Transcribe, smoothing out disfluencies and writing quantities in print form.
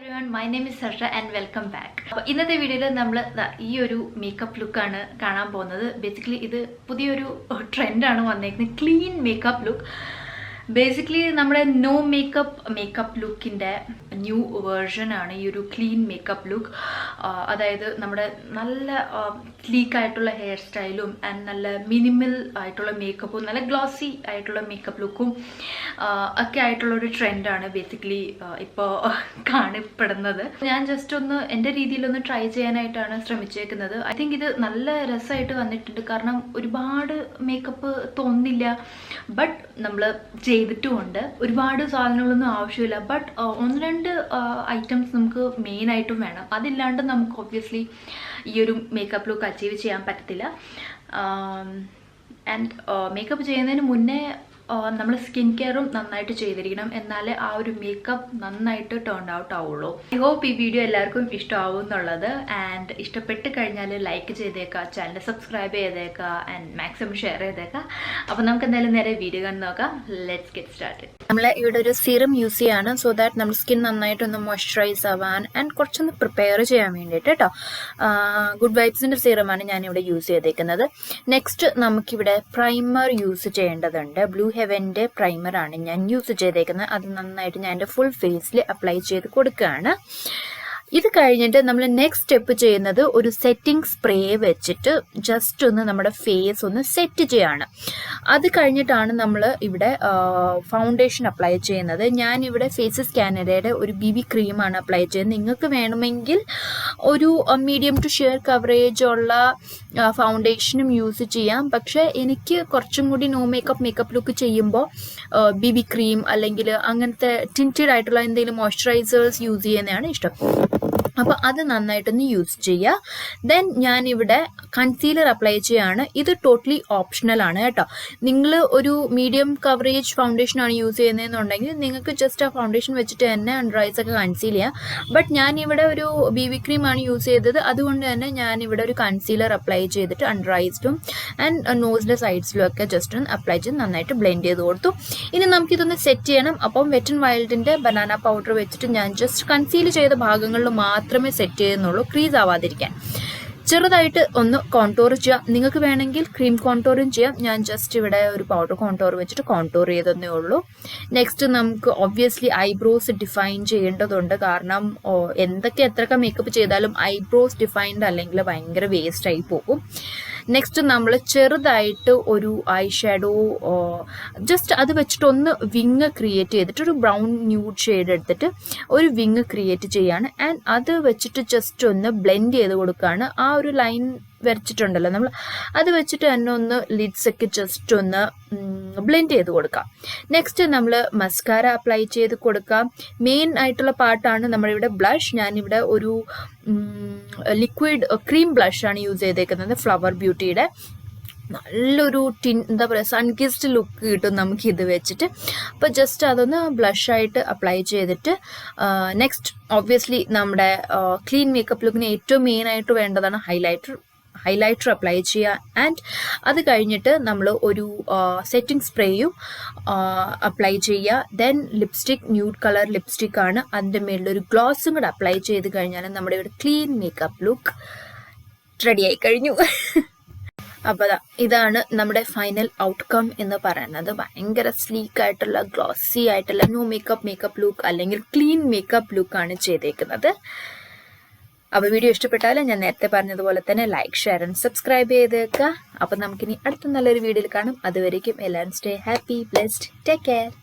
everyone, my name is Harsha and welcome back. ഇന്നത്തെ വീഡിയോയിൽ നമ്മൾ ഈ ഒരു മേക്കപ്പ് ലുക്കാണ് കാണാൻ പോകുന്നത്. ബേസിക്കലി ഇത് പുതിയൊരു ട്രെൻഡാണ് വന്നേക്കുന്നത്, ക്ലീൻ മേക്കപ്പ് ലുക്ക്. ബേസിക്കലി നമ്മുടെ നോ മേക്കപ്പ് ലുക്കിൻ്റെ ന്യൂ വേർഷൻ ആണ് ഈ ഒരു ക്ലീൻ മേക്കപ്പ് ലുക്ക്. അതായത് നമ്മുടെ നല്ല സ്ലീക്കായിട്ടുള്ള ഹെയർ സ്റ്റൈലും ആൻഡ് നല്ല മിനിമൽ ആയിട്ടുള്ള മേക്കപ്പും നല്ല ഗ്ലോസി ആയിട്ടുള്ള മേക്കപ്പ് ലുക്കും ഒക്കെ ആയിട്ടുള്ളൊരു ട്രെൻഡാണ് ബേസിക്കലി ഇപ്പോൾ കാണപ്പെടുന്നത്. ഞാൻ ജസ്റ്റ് ഒന്ന് എൻ്റെ രീതിയിലൊന്ന് ട്രൈ ചെയ്യാനായിട്ടാണ് ശ്രമിച്ചേക്കുന്നത്. ഐ തിങ്ക് ഇത് നല്ല രസമായിട്ട് വന്നിട്ടുണ്ട്, കാരണം ഒരുപാട് മേക്കപ്പ് തോന്നില്ല, ബട്ട് നമ്മൾ ചെയ്തിട്ടുമുണ്ട്. ഒരുപാട് സാധനങ്ങളൊന്നും ആവശ്യമില്ല, ബട്ട് ഒന്ന് രണ്ട് ഐറ്റംസ് നമുക്ക് മെയിനായിട്ടും വേണം. അതില്ലാണ്ട് നമുക്ക് ഒബ്വിയസ്ലി ഈ ഒരു മേക്കപ്പ് ലുക്ക് അച്ചീവ് ചെയ്യാൻ പറ്റത്തില്ല. ആൻഡ് മേക്കപ്പ് ചെയ്യുന്നതിന് മുന്നേ നമ്മൾ സ്കിൻ കെയറും നന്നായിട്ട് ചെയ്തിരിക്കണം, എന്നാലേ ആ ഒരു മേക്കപ്പ് നന്നായിട്ട് ടേൺ ഔട്ട് ആവുള്ളൂ. ഐ ഹോപ്പ് ഈ വീഡിയോ എല്ലാവർക്കും ഇഷ്ടമാവും എന്നുള്ളത്. ആൻഡ് ഇഷ്ടപ്പെട്ട് കഴിഞ്ഞാൽ ലൈക്ക് ചെയ്തേക്കുക, ചാനൽ സബ്സ്ക്രൈബ് ചെയ്തേക്കുക ആൻഡ് മാക്സിമം ഷെയർ ചെയ്തേക്കുക. അപ്പോൾ നമുക്ക് എന്തായാലും നേരെ വീഡിയോ കണ്ടു നോക്കാം. Let's get started. നമ്മൾ ഇവിടെ ഒരു സീറം യൂസ് ചെയ്യാണ്, സോ ദാറ്റ് നമ്മുടെ സ്കിൻ നന്നായിട്ടൊന്ന് മോയ്സ്ചറൈസ് ആവാൻ ആൻഡ് കുറച്ചൊന്ന് പ്രിപ്പയർ ചെയ്യാൻ വേണ്ടിയിട്ട് കേട്ടോ. ഗുഡ് വൈബ്സിൻ്റെ സീറമാണ് ഞാനിവിടെ യൂസ് ചെയ്തേക്കുന്നത്. നെക്സ്റ്റ് നമുക്കിവിടെ പ്രൈമർ യൂസ് ചെയ്യേണ്ടതുണ്ട്. ബ്ലൂ ഹെവൻ്റെ പ്രൈമറാണ് ഞാൻ യൂസ് ചെയ്തേക്കുന്നത്. അത് നന്നായിട്ട് ഞാൻ എൻ്റെ ഫുൾ ഫേസിൽ അപ്ലൈ ചെയ്ത് കൊടുക്കുകയാണ്. ഇത് കഴിഞ്ഞിട്ട് നമ്മൾ നെക്സ്റ്റ് സ്റ്റെപ്പ് ചെയ്യുന്നത് ഒരു സെറ്റിംഗ് സ്പ്രേ വെച്ചിട്ട് ജസ്റ്റ് ഒന്ന് നമ്മുടെ ഫേസ് ഒന്ന് സെറ്റ് ചെയ്യാണ്. അത് കഴിഞ്ഞിട്ടാണ് നമ്മൾ ഇവിടെ ഫൗണ്ടേഷൻ അപ്ലൈ ചെയ്യുന്നത്. ഞാനിവിടെ ഫേസസ് കാനഡയുടെ ഒരു BB ക്രീമാണ് അപ്ലൈ ചെയ്യുന്നത്. നിങ്ങൾക്ക് വേണമെങ്കിൽ ഒരു മീഡിയം ടു ഷെയർ കവറേജ് ഉള്ള ഫൗണ്ടേഷനും യൂസ് ചെയ്യാം. പക്ഷേ എനിക്ക് കുറച്ചും കൂടി നോ മേക്കപ്പ് ലുക്ക് ചെയ്യുമ്പോൾ BB ക്രീം അല്ലെങ്കിൽ അങ്ങനത്തെ ടിൻറ്റഡ് ആയിട്ടുള്ള എന്തെങ്കിലും മോയ്സ്ചറൈസേഴ്സ് യൂസ് ചെയ്യുന്നതാണ് ഇഷ്ടം. അപ്പോൾ അത് നന്നായിട്ടൊന്ന് യൂസ് ചെയ്യുക. ദെൻ ഞാനിവിടെ കൺസീലർ അപ്ലൈ ചെയ്യുകയാണ്. ഇത് ടോട്ടലി ഓപ്ഷണൽ ആണ് കേട്ടോ. നിങ്ങൾ ഒരു മീഡിയം കവറേജ് ഫൗണ്ടേഷനാണ് യൂസ് ചെയ്യുന്നതെന്നുണ്ടെങ്കിൽ നിങ്ങൾക്ക് ജസ്റ്റ് ആ ഫൗണ്ടേഷൻ വെച്ചിട്ട് തന്നെ അണ്ടർ ഐസ് ഒക്കെ കൺസീൽ ചെയ്യാം. ബട്ട് ഞാനിവിടെ ഒരു BB ക്രീമാണ് യൂസ് ചെയ്തത്, അതുകൊണ്ട് തന്നെ ഞാനിവിടെ ഒരു കൺസീലർ അപ്ലൈ ചെയ്തിട്ട് അണ്ടർ ഐസിലും ആൻഡ് നോസിലെ സൈഡ്സിലും ഒക്കെ ജസ്റ്റ് ഒന്ന് അപ്ലൈ ചെയ്ത് നന്നായിട്ട് ബ്ലെൻഡ് ചെയ്ത് കൊടുത്തു. ഇനി നമുക്കിതൊന്ന് സെറ്റ് ചെയ്യണം. അപ്പം വെറ്റ് ആൻഡ് വൈൽഡിൻ്റെ ബനാന പൗഡർ വെച്ചിട്ട് ഞാൻ ജസ്റ്റ് കൺസീൽ ചെയ്ത ഭാഗങ്ങളിൽ മാത്രമേ സെറ്റ് ചെയ്യുന്നുള്ളൂ, ക്രീസ് ആവാതിരിക്കാൻ. ചെറുതായിട്ട് ഒന്ന് കോൺടോർ ചെയ്യാം. നിങ്ങൾക്ക് വേണമെങ്കിൽ ക്രീം കോൺടോറും ചെയ്യാം. ഞാൻ ജസ്റ്റ് ഇവിടെ ഒരു പൗഡർ കോൺടോർ വെച്ചിട്ട് കോൺടോർ ചെയ്തതേ ഉള്ളൂ. നെക്സ്റ്റ് നമുക്ക് ഒബ്വിയസ്ലി ഐബ്രോസ് ഡിഫൈൻ ചെയ്യേണ്ടതുണ്ട്, കാരണം എത്രയൊക്കെ മേക്കപ്പ് ചെയ്താലും ഐബ്രോസ് ഡിഫൈൻഡ് അല്ലെങ്കിൽ ഭയങ്കര വേസ്റ്റ് ആയി പോകും. നെക്സ്റ്റ് നമ്മൾ ചെറുതായിട്ട് ഒരു ഐ ഷാഡോ ജസ്റ്റ് അത് വെച്ചിട്ട് ഒന്ന് വിങ് ക്രിയേറ്റ് ചെയ്തിട്ട് ഒരു ബ്രൗൺ ന്യൂഡ് ഷെയ്ഡ് എടുത്തിട്ട് ഒരു വിങ് ക്രിയേറ്റ് ചെയ്യാണ്. ആൻഡ് അത് വെച്ചിട്ട് ജസ്റ്റ് ഒന്ന് ബ്ലെൻഡ് ചെയ്ത് കൊടുക്കുകയാണ്. ആ ഒരു ലൈൻ വരച്ചിട്ടുണ്ടല്ലോ നമ്മൾ, അത് വെച്ചിട്ട് തന്നെ ഒന്ന് ലിഡ്സ് ഒക്കെ ജസ്റ്റ് ഒന്ന് ബ്ലെൻഡ് ചെയ്ത് കൊടുക്കാം. നെക്സ്റ്റ് നമ്മൾ മസ്കാര അപ്ലൈ ചെയ്ത് കൊടുക്കാം. മെയിൻ ആയിട്ടുള്ള പാർട്ടാണ് നമ്മളിവിടെ ബ്ലഷ്. ഞാനിവിടെ ഒരു ലിക്വിഡ് ക്രീം ബ്ലഷാണ് യൂസ് ചെയ്തേക്കുന്നത്, ഫ്ലവർ ബ്യൂട്ടിയുടെ. നല്ലൊരു എന്താ പറയുക, സൺകിസ്ഡ് ലുക്ക് കിട്ടും നമുക്ക് ഇത് വെച്ചിട്ട്. അപ്പോൾ ജസ്റ്റ് അതൊന്ന് ബ്ലഷായിട്ട് അപ്ലൈ ചെയ്തിട്ട് നെക്സ്റ്റ് ഒബ്വിയസ്ലി നമ്മുടെ ക്ലീൻ മേക്കപ്പ് ലുക്കിന് ഏറ്റവും മെയിനായിട്ട് വേണ്ടതാണ് ഹൈലൈറ്റർ അപ്ലൈ ചെയ്യുക. ആൻഡ് അത് കഴിഞ്ഞിട്ട് നമ്മൾ ഒരു സെറ്റിംഗ് സ്പ്രേയും അപ്ലൈ ചെയ്യുക. Then lipstick, nude colour lipstick ആണ്. അതിൻ്റെ മേളിലൊരു ഗ്ലോസും കൂടെ അപ്ലൈ ചെയ്ത് കഴിഞ്ഞാൽ നമ്മുടെ ഇവിടെ ക്ലീൻ മേക്കപ്പ് ലുക്ക് റെഡിയായി കഴിഞ്ഞു. അപ്പോൾ ഇതാണ് നമ്മുടെ ഫൈനൽ ഔട്ട്കം എന്ന് പറയുന്നത്. ഭയങ്കര സ്ലീക്കായിട്ടുള്ള ഗ്ലോസി ആയിട്ടുള്ള നോ മേക്കപ്പ് ലുക്ക് അല്ലെങ്കിൽ ക്ലീൻ മേക്കപ്പ് ലുക്കാണ് ചെയ്തേക്കുന്നത്. അപ്പോൾ വീഡിയോ ഇഷ്ടപ്പെട്ടാലും ഞാൻ നേരത്തെ പറഞ്ഞതുപോലെ തന്നെ ലൈക്ക്, ഷെയർ ആൻഡ് സബ്സ്ക്രൈബ് ചെയ്തേക്കുക. അപ്പോൾ നമുക്കിനി അടുത്ത നല്ലൊരു വീഡിയോയിൽ കാണാം. അതുവരേക്കും എല്ലാവരും stay happy, blessed, take care.